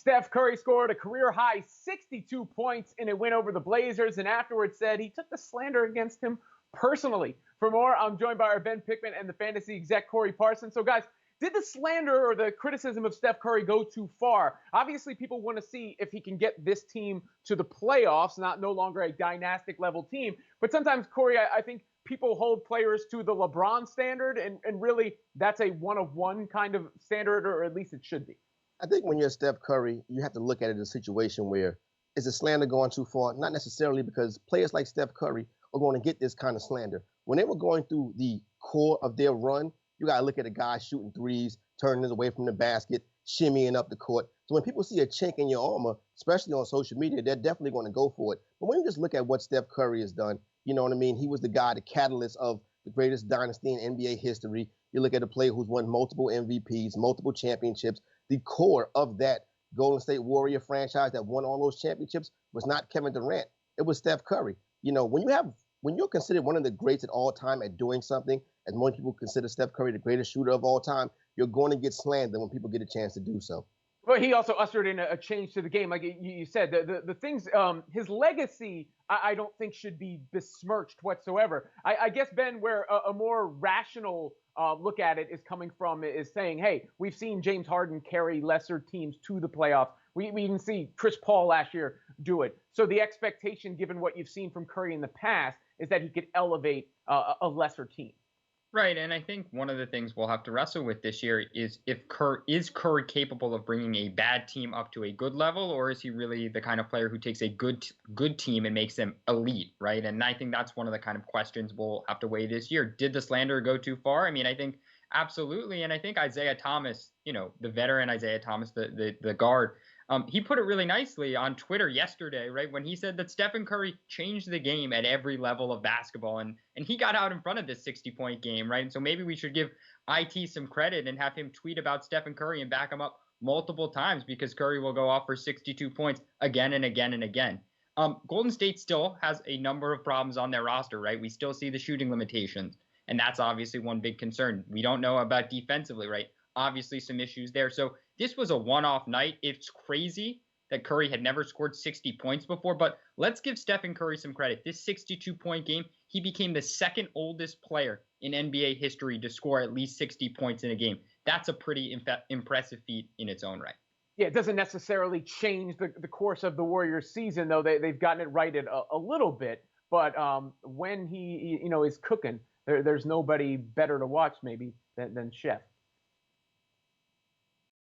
Steph Curry scored a career-high 62 points in a win over the Blazers, and afterwards said he took the slander against him personally. For more, I'm joined by our Ben Pickman and the Fantasy Exec Corey Parson. So, guys, did the slander or the criticism of Steph Curry go too far? Obviously, people want to see if he can get this team to the playoffs, no longer a dynastic level team. But sometimes, Corey, I think people hold players to the LeBron standard, and really that's a one-of-one kind of standard, or at least it should be. I think when you're Steph Curry, you have to look at it as a situation where is the slander going too far? Not necessarily, because players like Steph Curry are going to get this kind of slander. When they were going through the core of their run, you got to look at a guy shooting threes, turning it away from the basket, shimmying up the court. So when people see a chink in your armor, especially on social media, they're definitely going to go for it. But when you just look at what Steph Curry has done, you know what I mean? He was the guy, the catalyst of the greatest dynasty in NBA history. You look at a player who's won multiple MVPs, multiple championships. The core of that Golden State Warrior franchise that won all those championships was not Kevin Durant. It was Steph Curry. You know, when you're considered one of the greats at all time at doing something, as most people consider Steph Curry the greatest shooter of all time, you're going to get slandered when people get a chance to do so. Well, he also ushered in a change to the game. Like you said, the things, his legacy, I don't think should be besmirched whatsoever. I guess, Ben, where a more rational look at it is coming from is saying, hey, we've seen James Harden carry lesser teams to the playoffs. We even see Chris Paul last year do it. So the expectation, given what you've seen from Curry in the past, is that he could elevate a lesser team. Right, and I think one of the things we'll have to wrestle with this year is is Curry capable of bringing a bad team up to a good level, or is he really the kind of player who takes a good team and makes them elite, right? And I think that's one of the kind of questions we'll have to weigh this year. Did the slander go too far? I mean, I think absolutely, and I think Isaiah Thomas, you know, the veteran Isaiah Thomas, the guard, he put it really nicely on Twitter yesterday, right, when he said that Stephen Curry changed the game at every level of basketball, and he got out in front of this 60-point game, right? And so maybe we should give IT some credit and have him tweet about Stephen Curry and back him up multiple times, because Curry will go off for 62 points again and again and again. Golden State still has a number of problems on their roster, right? We still see the shooting limitations, and that's obviously one big concern. We don't know about defensively, right? Obviously some issues there. So this was a one-off night. It's crazy that Curry had never scored 60 points before, but let's give Stephen Curry some credit. This 62-point game, he became the second oldest player in NBA history to score at least 60 points in a game. That's a pretty impressive feat in its own right. Yeah, it doesn't necessarily change the course of the Warriors season, though they've gotten it righted a little bit. But when he is cooking, there's nobody better to watch maybe than Chef.